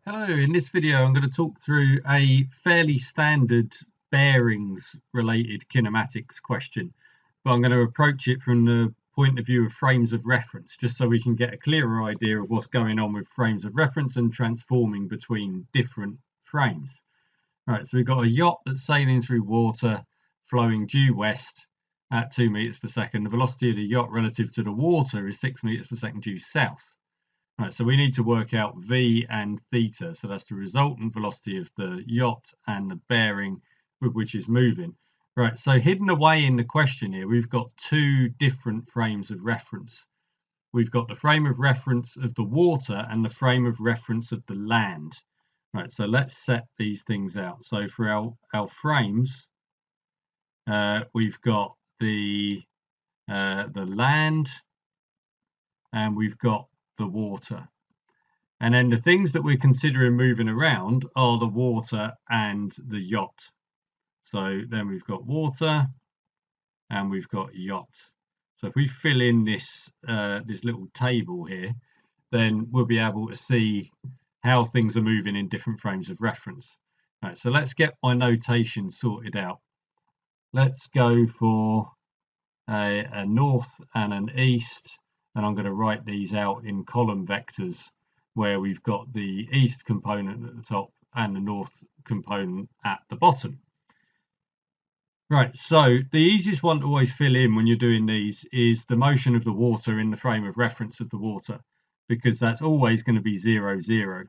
Hello, in this video I'm going to talk through a fairly standard bearings related kinematics question, but I'm going to approach it from the point of view of frames of reference, just so we can get a clearer idea of what's going on with frames of reference and transforming between different frames. Right, so we've got a yacht that's sailing through water flowing due west at 2 meters per second. The velocity of the yacht relative to the water is 6 meters per second due south. Right, so we need to work out v and theta. So that's the resultant velocity of the yacht and the bearing with which it's moving. Right, so hidden away in the question here, we've got two different frames of reference. We've got the frame of reference of the water and the frame of reference of the land. Right, so let's set these things out. So for our frames, we've got the land and we've got the water. And then the things that we're considering moving around are the water and the yacht. So then we've got water and we've got yacht. So if we fill in this little table here, then we'll be able to see how things are moving in different frames of reference. Right, so let's get my notation sorted out. Let's go for a north and an east, and I'm going to write these out in column vectors where we've got the east component at the top and the north component at the bottom. Right, so the easiest one to always fill in when you're doing these is the motion of the water in the frame of reference of the water, because that's always going to be 0, 0.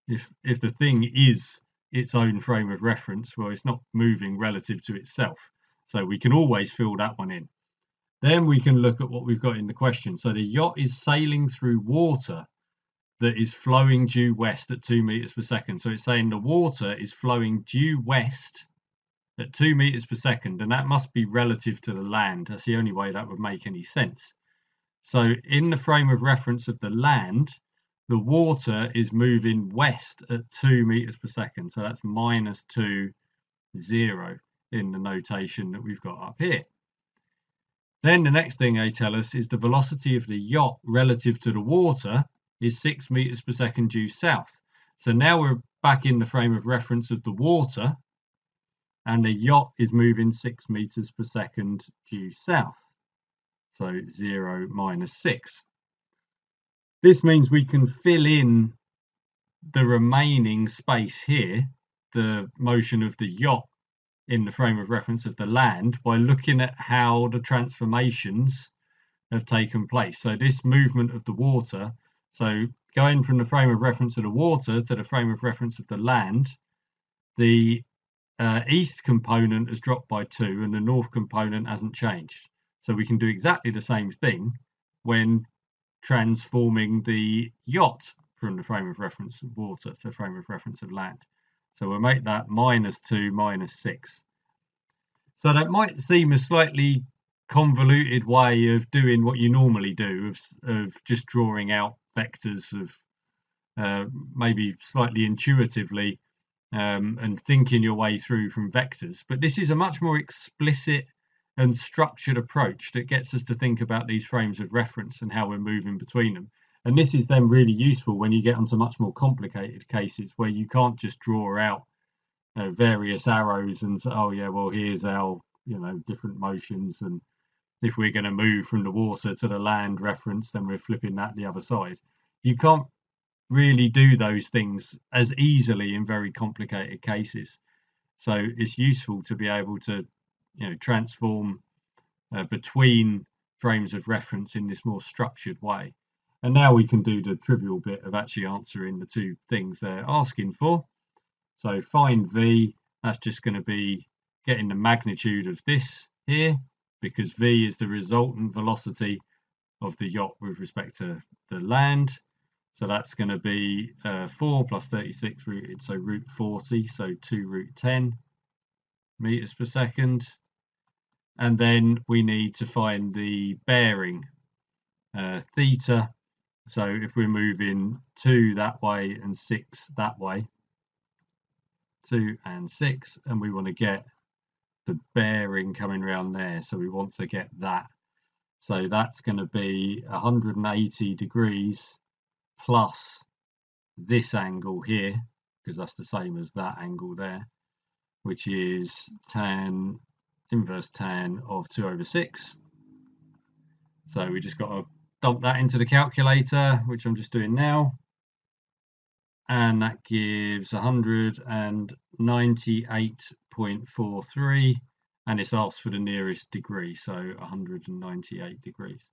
If the thing is its own frame of reference, well, it's not moving relative to itself. So we can always fill that one in. Then we can look at what we've got in the question. So the yacht is sailing through water that is flowing due west at 2 meters per second. So it's saying the water is flowing due west at 2 meters per second, and that must be relative to the land. That's the only way that would make any sense. So in the frame of reference of the land, the water is moving west at 2 meters per second. So that's -2, 0 in the notation that we've got up here. Then the next thing they tell us is the velocity of the yacht relative to the water is 6 meters per second due south. So now we're back in the frame of reference of the water, and the yacht is moving 6 meters per second due south. So 0 minus 6. This means we can fill in the remaining space here, the motion of the yacht in the frame of reference of the land, by looking at how the transformations have taken place. So this movement of the water, so going from the frame of reference of the water to the frame of reference of the land, the east component has dropped by 2 and the north component hasn't changed. So we can do exactly the same thing when transforming the yacht from the frame of reference of water to the frame of reference of land. So we'll make that -2 minus 6. So that might seem a slightly convoluted way of doing what you normally do, of just drawing out vectors of maybe slightly intuitively and thinking your way through from vectors. But this is a much more explicit and structured approach that gets us to think about these frames of reference and how we're moving between them. And this is then really useful when you get onto much more complicated cases where you can't just draw out various arrows and say, oh yeah, well here's our different motions, and if we're going to move from the water to the land reference, then we're flipping that the other side. You can't really do those things as easily in very complicated cases. So it's useful to be able to transform between frames of reference in this more structured way. And now we can do the trivial bit of actually answering the two things they're asking for. So find v, that's just going to be getting the magnitude of this here, because v is the resultant velocity of the yacht with respect to the land. So that's going to be 4 plus 36 rooted, so root 40, so 2 root 10 meters per second. And then we need to find the bearing, theta. So if we're moving 2 that way and 6 that way, 2 and 6, and we want to get the bearing coming around there, so we want to get that. So that's going to be 180 degrees plus this angle here, because that's the same as that angle there, which is inverse tan of 2/6. So we just got to dump that into the calculator, which I'm just doing now. And that gives 198.43, and it's asked for the nearest degree, so 198 degrees.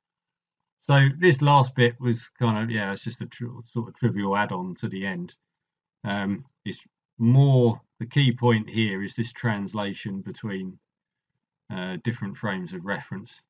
So this last bit was kind of, yeah, it's just a sort of trivial add-on to the end. It's more, the key point here is this translation between different frames of reference.